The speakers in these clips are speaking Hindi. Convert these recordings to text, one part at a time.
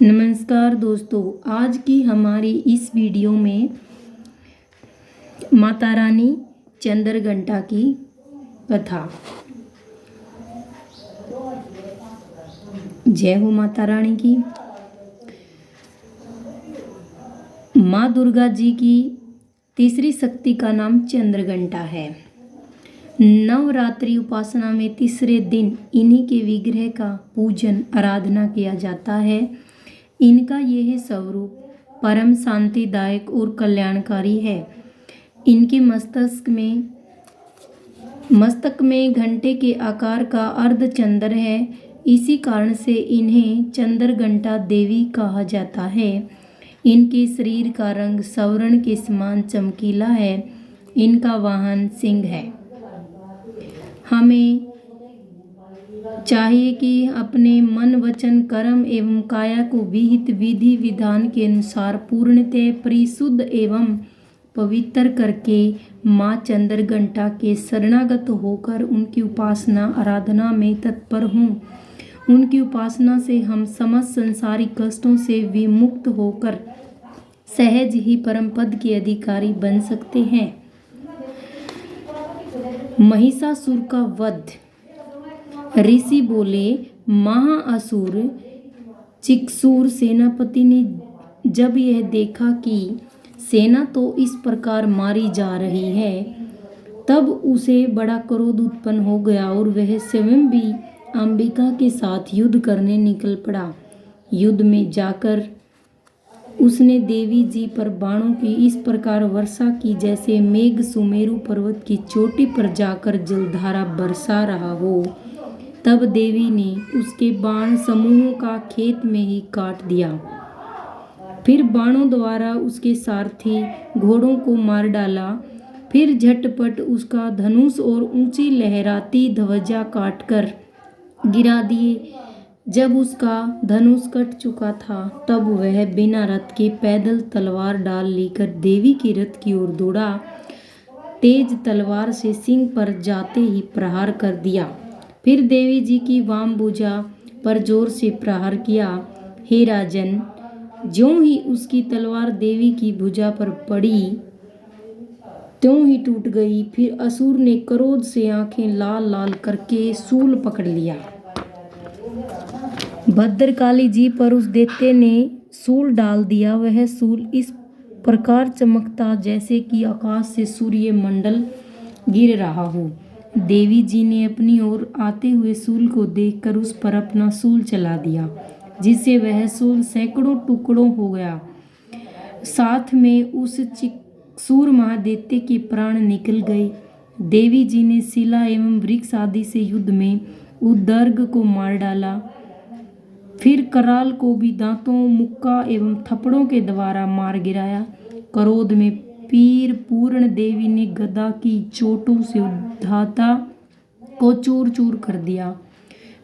नमस्कार दोस्तों, आज की हमारी इस वीडियो में माता रानी चंद्रघंटा की कथा। जय हो माता रानी की। माँ दुर्गा जी की तीसरी शक्ति का नाम चंद्रघंटा है। नवरात्रि उपासना में तीसरे दिन इन्हीं के विग्रह का पूजन आराधना किया जाता है। इनका यह स्वरूप परम शांतिदायक और कल्याणकारी है। इनके मस्तक में घंटे के आकार का अर्धचंद्र है। इसी कारण से इन्हें चंद्रघंटा देवी कहा जाता है। इनके शरीर का रंग स्वर्ण के समान चमकीला है। इनका वाहन सिंह है। हमें चाहिए कि अपने मन, वचन, कर्म एवं काया को विहित विधि विधान के अनुसार पूर्णतः परिशुद्ध एवं पवित्र करके माँ चंद्रघंटा के शरणागत होकर उनकी उपासना आराधना में तत्पर हों। उनकी उपासना से हम समस्त संसारिक कष्टों से विमुक्त होकर सहज ही परम पद के अधिकारी बन सकते हैं। महिषासुर का वध। ऋषि बोले, महाअसुर चिक्सूर सेनापति ने जब यह देखा कि सेना तो इस प्रकार मारी जा रही है, तब उसे बड़ा क्रोध उत्पन्न हो गया और वह स्वयं भी अंबिका के साथ युद्ध करने निकल पड़ा। युद्ध में जाकर उसने देवी जी पर बाणों की इस प्रकार वर्षा की जैसे मेघ सुमेरु पर्वत की चोटी पर जाकर जलधारा बरसा रहा हो। तब देवी ने उसके बाण समूहों का खेत में ही काट दिया। फिर बाणों द्वारा उसके सारथी घोड़ों को मार डाला। फिर झटपट उसका धनुष और ऊंची लहराती ध्वजा काटकर गिरा दिए। जब उसका धनुष कट चुका था, तब वह बिना रथ के पैदल तलवार डाल लेकर देवी के रथ की ओर दौड़ा। तेज तलवार से सिंह पर जाते ही प्रहार कर दिया। फिर देवी जी की वाम भुजा पर जोर से प्रहार किया। हे राजन, ज्यों ही उसकी तलवार देवी की भुजा पर पड़ी, त्यों ही टूट गई। फिर असुर ने क्रोध से आंखें लाल लाल करके शूल पकड़ लिया। भद्रकाली जी पर उस दैत्य ने शूल डाल दिया। वह शूल इस प्रकार चमकता जैसे कि आकाश से सूर्य मंडल गिर रहा हो। देवी जी ने अपनी ओर आते हुए शूल को देखकर उस पर अपना शूल चला दिया, जिससे वह शूल सैकड़ों टुकड़ों हो गया। साथ में उस चिक्सूर महादैत्य के प्राण निकल गए। देवी जी ने शिला एवं वृक्ष आदि से युद्ध में उदर्ग को मार डाला। फिर कराल को भी दांतों, मुक्का एवं थप्पड़ों के द्वारा मार गिराया। क्रोध में पीर पूर्ण देवी ने गदा की चोटों से उद्धाता को चूर चूर कर दिया।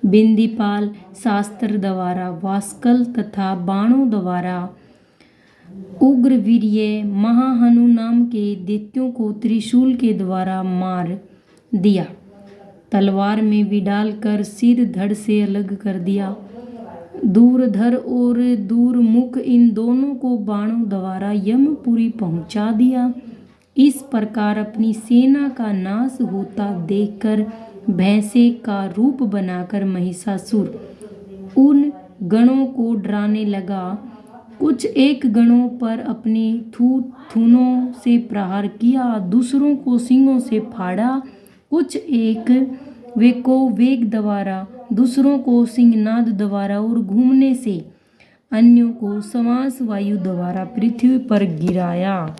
बिंदीपाल शास्त्र द्वारा, वास्कल तथा बाणों द्वारा उग्रवीर्य महाहनु नाम के दैत्यों को त्रिशूल के द्वारा मार दिया। तलवार में भी डालकर सिर धड़ से अलग कर दिया। दूरधर और दूरमुख इन दोनों को बाणों द्वारा यमपुरी पहुंचा दिया। इस प्रकार अपनी सेना का नाश होता देखकर भैंसे का रूप बनाकर महिषासुर उन गणों को डराने लगा। कुछ एक गणों पर अपने थूनों से प्रहार किया, दूसरों को सिंगों से फाड़ा। कुछ एक वे को वेग द्वारा, दूसरों को सिंहनाद द्वारा और घूमने से अन्यों को श्वास वायु द्वारा पृथ्वी पर गिराया।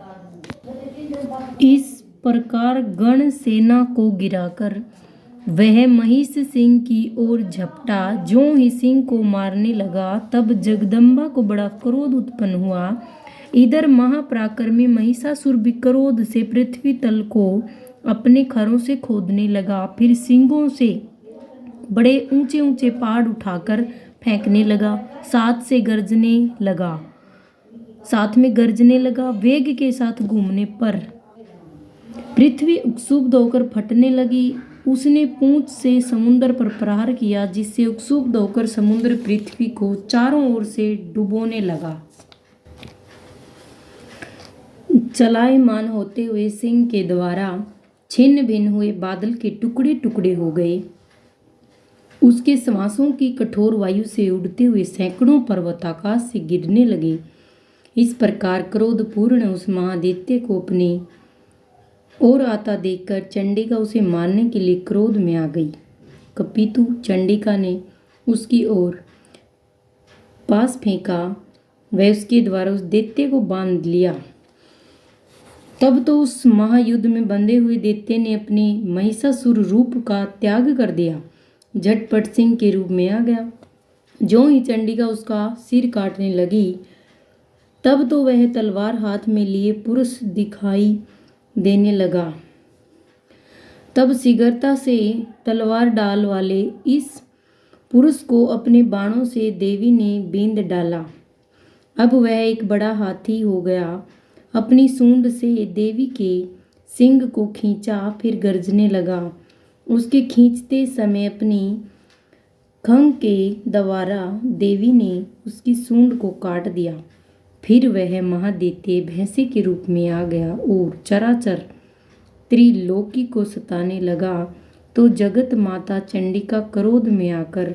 इस प्रकार गण सेना को गिराकर वह महिष सिंह की ओर झपटा। ज्यों ही सिंह को मारने लगा, तब जगदम्बा को बड़ा क्रोध उत्पन्न हुआ। इधर महापराक्रमी महिषासुर भी क्रोध से पृथ्वी तल को अपने खरों से खोदने लगा। फिर सिंगों से बड़े ऊंचे ऊंचे पहाड़ उठाकर फेंकने लगा। साथ में गरजने लगा। वेग के साथ घूमने पर पृथ्वी क्षुब्ध होकर फटने लगी। उसने पूंछ से समुद्र पर प्रहार किया, जिससे उत्सुक होकर समुद्र पृथ्वी को चारों ओर से डुबोने लगा। चलायमान होते हुए सिंह के द्वारा छिन्न भिन्न हुए बादल के टुकड़े टुकड़े हो गए। उसके श्वासों की कठोर वायु से उड़ते हुए सैकड़ों पर्वत आकाश से गिरने लगे। इस प्रकार क्रोधपूर्ण उस महादैत्य को अपने और आता देखकर चंडिका उसे मारने के लिए क्रोध में आ गई। कपितु चंडिका ने उसकी ओर पास फेंका, वह उसके द्वारा उस दैत्य को बांध लिया। तब तो उस महायुद्ध में बंधे हुए दैत्य ने अपने महिषासुर रूप का त्याग कर दिया, झटपट सिंह के रूप में आ गया। जो ही चंडिका उसका सिर काटने लगी, तब तो वह तलवार हाथ में लिए पुरुष दिखाई देने लगा। तब शीघ्रता से तलवार डाल वाले इस पुरुष को अपने बाणों से देवी ने बींध डाला। अब वह एक बड़ा हाथी हो गया। अपनी सूंड से देवी के सिंग को खींचा, फिर गरजने लगा। उसके खींचते समय अपनी खंग के द्वारा देवी ने उसकी सूंड को काट दिया। फिर वह महादैत्य भैंसे के रूप में आ गया और चराचर त्रिलोकी को सताने लगा। तो जगत माता चंडिका क्रोध में आकर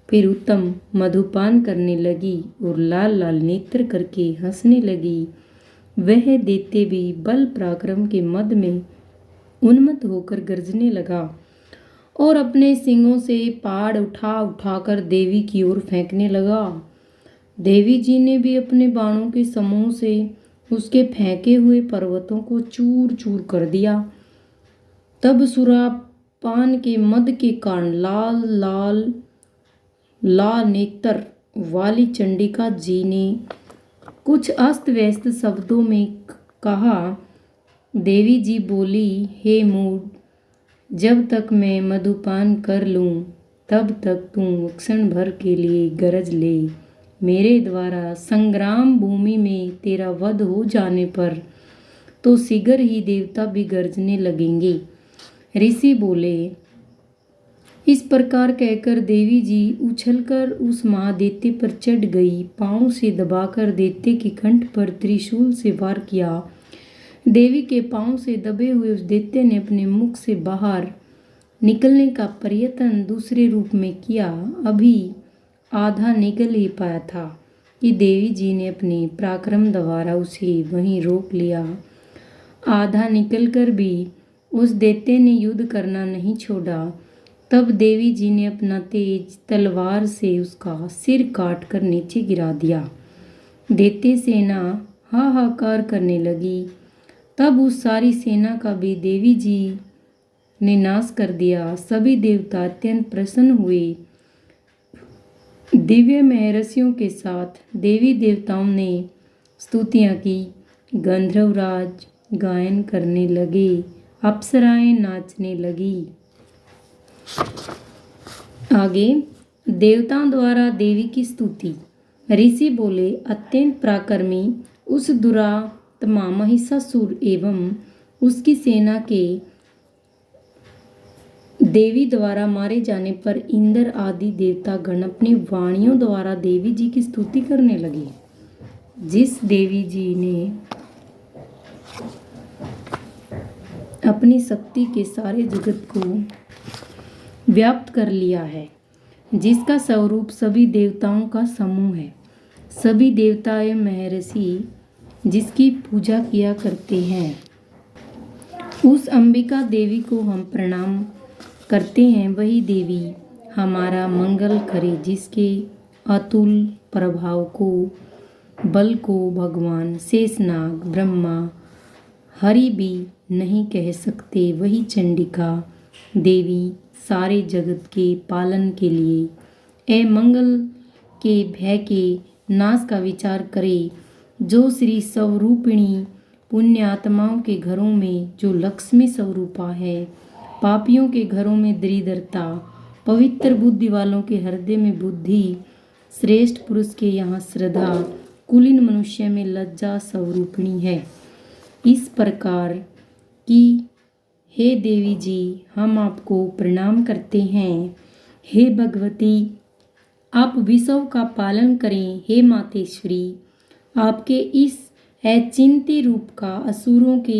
फिर उत्तम मधुपान करने लगी और लाल लाल नेत्र करके हंसने लगी। वह दैत्य भी बल पराक्रम के मद में उन्मत्त होकर गरजने लगा और अपने सिंगों से पहाड़ उठा उठाकर देवी की ओर फेंकने लगा। देवी जी ने भी अपने बाणों के समूह से उसके फेंके हुए पर्वतों को चूर चूर कर दिया। तब सुरापान के मद के कारण लाल लाल लाल नेत्र वाली चंडिका जी ने कुछ अस्त व्यस्त शब्दों में कहा। देवी जी बोली, हे मूढ़, जब तक मैं मधुपान कर लूं तब तक तू क्षण भर के लिए गरज ले। मेरे द्वारा संग्राम भूमि में तेरा वध हो जाने पर तो शीघ्र ही देवता भी गरजने लगेंगे। ऋषि बोले। इस प्रकार कहकर देवी जी उछलकर उस महादैत्य पर चढ़ गई। पांव से दबाकर दैत्य के कंठ पर त्रिशूल से वार किया। देवी के पांव से दबे हुए उस दैत्य ने अपने मुख से बाहर निकलने का प्रयत्न दूसरे रूप में किया। अभी आधा निकल ही पाया था कि देवी जी ने अपने पराक्रम द्वारा उसे वहीं रोक लिया। आधा निकलकर भी उस दैत्य ने युद्ध करना नहीं छोड़ा। तब देवी जी ने अपना तेज तलवार से उसका सिर काट कर नीचे गिरा दिया। दैत्य सेना हाहाकार करने लगी। तब उस सारी सेना का भी देवी जी ने नाश कर दिया। सभी देवता अत्यंत प्रसन्न हुए। दिव्य महर्षियों के साथ देवी देवताओं ने स्तुतियाँ की। गंधर्वराज गायन करने लगे, अप्सराएं नाचने लगी। आगे देवताओं द्वारा देवी की स्तुति। ऋषि बोले, अत्यंत पराक्रमी उस दुरात्मा महिषासुर एवं उसकी सेना के देवी द्वारा मारे जाने पर इंद्र आदि देवता गण अपनी वाणियों द्वारा देवी जी की स्तुति करने लगे। जिस देवी जी ने अपनी शक्ति के सारे जगत को व्याप्त कर लिया है, जिसका स्वरूप सभी देवताओं का समूह है। सभी देवता एवं महर्षि जिसकी पूजा किया करते हैं, उस अंबिका देवी को हम प्रणाम करते हैं। वही देवी हमारा मंगल करे, जिसके अतुल प्रभाव को बल को भगवान शेषनाग ब्रह्मा हरि भी नहीं कह सकते। वही चंडिका देवी सारे जगत के पालन के लिए मंगल के भय के नाश का विचार करे। जो श्री स्वरूपिणी पुण्य आत्माओं के घरों में जो लक्ष्मी स्वरूपा है, पापियों के घरों में दरिद्रता, पवित्र बुद्धि वालों के हृदय में बुद्धि, श्रेष्ठ पुरुष के यहाँ श्रद्धा, कुलीन मनुष्य में लज्जा स्वरूपिणी है। इस प्रकार की हे देवी जी, हम आपको प्रणाम करते हैं। हे भगवती, आप विषव का पालन करें। हे मातेश्वरी, आपके इस अचिंत्य रूप का असुरों के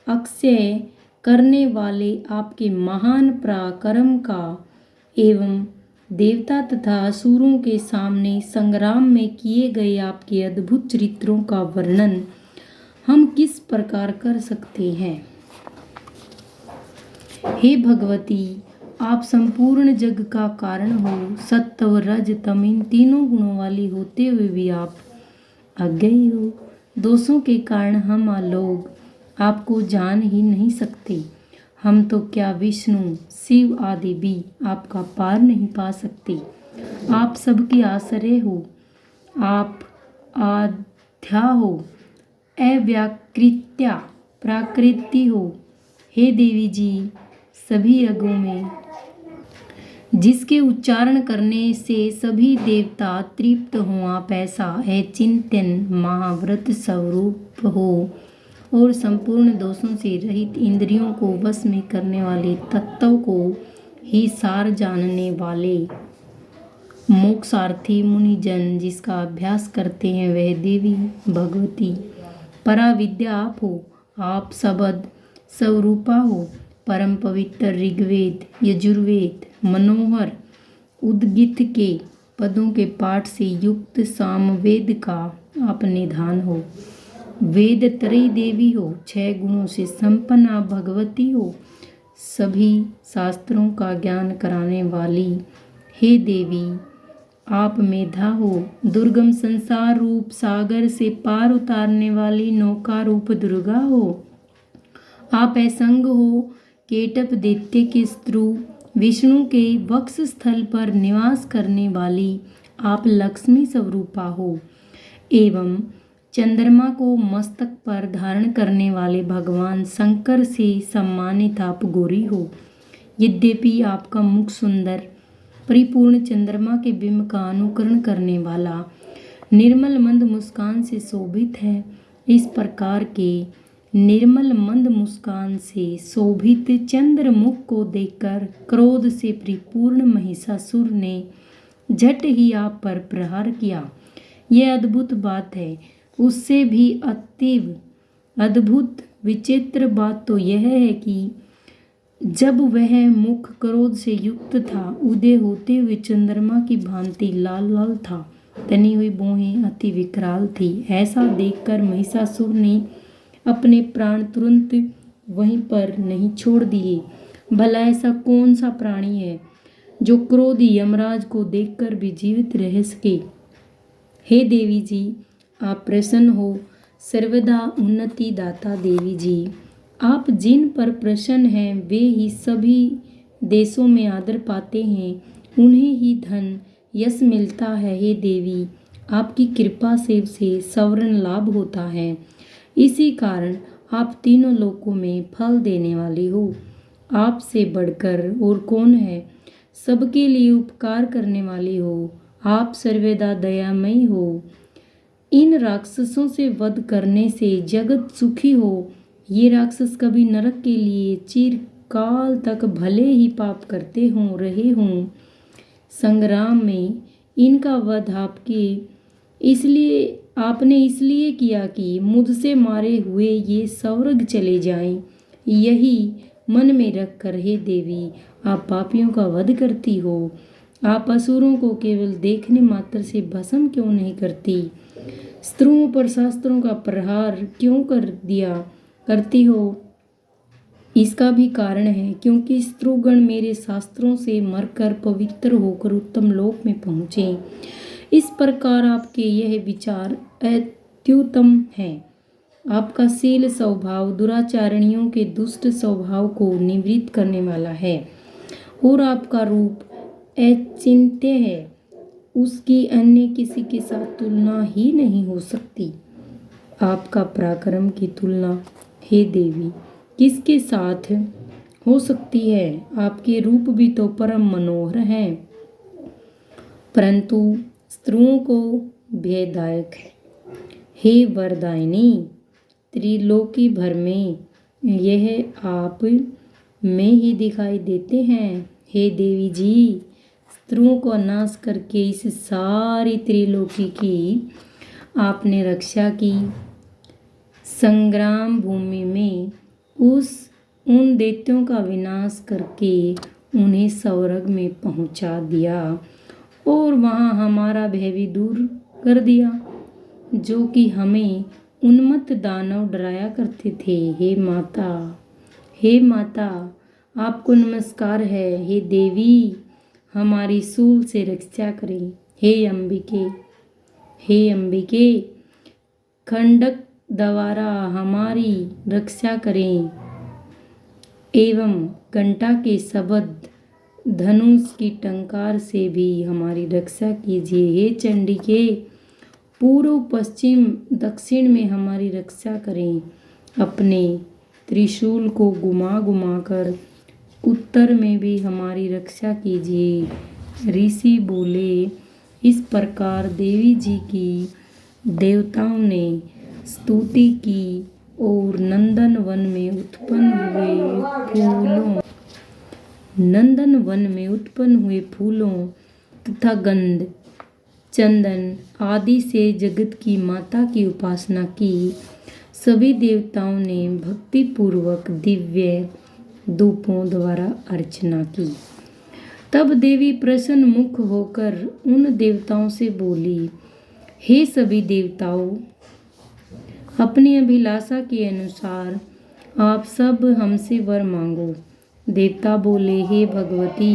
अक्षय करने वाले आपके महान पराक्रम का एवं देवता तथा असुरों के सामने संग्राम में किए गए आपके अद्भुत चरित्रों का वर्णन हम किस प्रकार कर सकते हैं। हे भगवती, आप संपूर्ण जग का कारण हो। सत्व रज तम इन तीनों गुणों वाली होते हुए भी आप अज्ञेय हो। दोषों के कारण हम लोग आपको जान ही नहीं सकते। हम तो क्या विष्णु शिव आदि भी आपका पार नहीं पा सकते। आप सबके आश्रय हो, आप आध्या हो, अव्याकृत्या प्राकृति हो। हे देवी जी, सभी रगों में जिसके उच्चारण करने से सभी देवता तृप्त हों, आप ऐसा है चिंतन महाव्रत स्वरूप हो और संपूर्ण दोषों से रहित इंद्रियों को वश में करने वाले तत्व को ही सार जानने वाले मोक्षार्थी मुनिजन जिसका अभ्यास करते हैं वह देवी भगवती पराविद्या आप हो। आप सबद स्वरूपा हो। परम पवित्र ऋग्वेद यजुर्वेद मनोहर उद्गीत के पदों के पाठ से युक्त सामवेद का आप निधान हो। वेद त्रयी देवी हो। 6 गुणों से संपन्न आप भगवती हो। सभी शास्त्रों का ज्ञान कराने वाली हे देवी, आप मेधा हो। दुर्गम संसार रूप सागर से पार उतारने वाली नौका रूप दुर्गा हो। आप असंग हो। केटप दैत्य के शत्रु विष्णु के वक्ष स्थल पर निवास करने वाली आप लक्ष्मी स्वरूपा हो एवं चंद्रमा को मस्तक पर धारण करने वाले भगवान शंकर से सम्मानित आप गौरी हो। यद्यपि आपका मुख सुंदर परिपूर्ण चंद्रमा के बिंब का अनुकरण करने वाला निर्मल मंद मुस्कान से शोभित है, इस प्रकार के निर्मल मंद मुस्कान से शोभित चंद्रमुख को देखकर क्रोध से परिपूर्ण महिषासुर ने झट ही आप पर प्रहार किया। यह अद्भुत बात है। उससे भी अतीव अद्भुत विचित्र बात तो यह है कि जब वह मुख क्रोध से युक्त था, उदय होते हुए चंद्रमा की भांति लाल लाल था, तनी हुई भौहें अति विकराल थी। ऐसा देखकर महिषासुर ने अपने प्राण तुरंत वहीं पर नहीं छोड़ दिए। भला ऐसा कौन सा प्राणी है जो क्रोधी यमराज को देखकर भी जीवित रह सके। हे देवी जी, आप प्रसन्न हो। सर्वदा उन्नति दाता देवी जी, आप जिन पर प्रसन्न हैं वे ही सभी देशों में आदर पाते हैं, उन्हें ही धन यश मिलता है। हे देवी, आपकी कृपा से सवर्ण लाभ होता है। इसी कारण आप तीनों लोकों में फल देने वाली हो। आपसे बढ़कर और कौन है। सबके लिए उपकार करने वाली हो। आप सर्वदा दयामयी हो। इन राक्षसों से वध करने से जगत सुखी हो। ये राक्षस कभी नरक के लिए चिरकाल तक भले ही पाप करते हों रहे हों, संग्राम में इनका वध आपने इसलिए किया कि मुझसे मारे हुए ये स्वर्ग चले जाएं। यही मन में रख कर हे देवी, आप पापियों का वध करती हो। आप असुरों को केवल देखने मात्र से भस्म क्यों नहीं करती। स्त्रियों पर शास्त्रों का प्रहार क्यों करती हो। इसका भी कारण है क्योंकि स्त्रुगण मेरे शास्त्रों से मरकर पवित्र होकर उत्तम लोक में पहुँचे। इस प्रकार आपके यह विचार अत्युत्तम है। आपका शील स्वभाव दुराचारणियों के दुष्ट स्वभाव को निवृत्त करने वाला है और आपका रूप अचिंत्य है। उसकी अन्य किसी के साथ तुलना ही नहीं हो सकती। आपका पराक्रम की तुलना हे देवी किसके साथ हो सकती है। आपके रूप भी तो परम मनोहर हैं, परंतु स्त्रियों को भयदायक है। हे वरदायिनी, त्रिलोकी भर में यह आप में ही दिखाई देते हैं। हे देवी जी, शत्रुओं को नाश करके इस सारी त्रिलोकी की आपने रक्षा की। संग्राम भूमि में उन दैत्यों का विनाश करके उन्हें स्वर्ग में पहुंचा दिया और वहां हमारा भय भी दूर कर दिया, जो कि हमें उन्मत्त दानव डराया करते थे। हे माता, आपको नमस्कार है। हे देवी, हमारी शूल से रक्षा करें। हे अंबिके, खंडक द्वारा हमारी रक्षा करें एवं घंटा के शब्द, धनुष की टंकार से भी हमारी रक्षा कीजिए। हे चंडिके, पूर्व पश्चिम दक्षिण में हमारी रक्षा करें। अपने त्रिशूल को घुमा घुमा कर उत्तर में भी हमारी रक्षा कीजिए। ऋषि बोले। इस प्रकार देवी जी की देवताओं ने स्तुति की और नंदन वन में उत्पन्न हुए फूलों तथा गंध, चंदन आदि से जगत की माता की उपासना की। सभी देवताओं ने भक्ति पूर्वक दिव्य धूपों द्वारा अर्चना की। तब देवी प्रसन्न मुख होकर उन देवताओं से बोली, हे सभी देवताओं, अपनी अभिलाषा के अनुसार आप सब हमसे वर मांगो। देवता बोले, हे भगवती,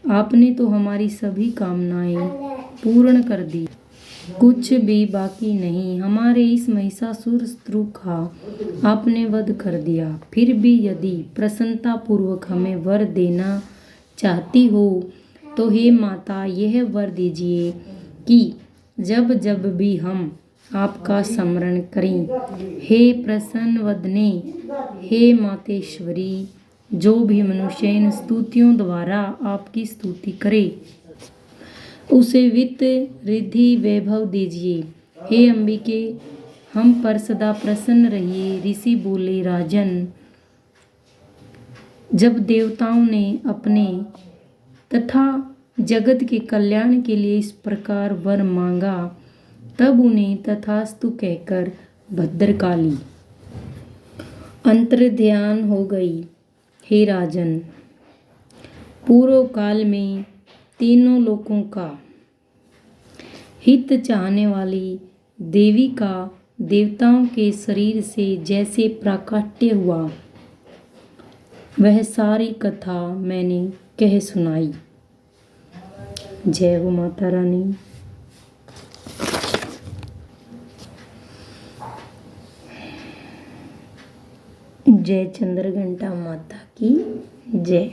आपने तो हमारी सभी कामनाएं पूर्ण कर दी, कुछ भी बाकी नहीं। हमारे इस महिषासुर शत्रु का आपने वध कर दिया। फिर भी यदि प्रसन्नता पूर्वक हमें वर देना चाहती हो तो हे माता, यह वर दीजिए कि जब जब भी हम आपका स्मरण करें, हे प्रसन्न वदने, हे मातेश्वरी, जो भी मनुष्य इन स्तुतियों द्वारा आपकी स्तुति करे उसे वित्त रिद्धि वैभव दीजिए। हे अंबिके, हम पर सदा प्रसन्न रहिए। ऋषि बोले, राजन, जब देवताओं ने अपने तथा जगत के कल्याण के लिए इस प्रकार वर मांगा, तब उन्हें तथास्तु कहकर भद्रकाली अंतर्ध्यान हो गई। हे राजन, पूर्व काल में तीनों लोकों का हित चाहने वाली देवी का देवताओं के शरीर से जैसे प्राकट्य हुआ, वह सारी कथा मैंने कह सुनाई। जय हो माता रानी। जय चंद्रघंटा माता की जय।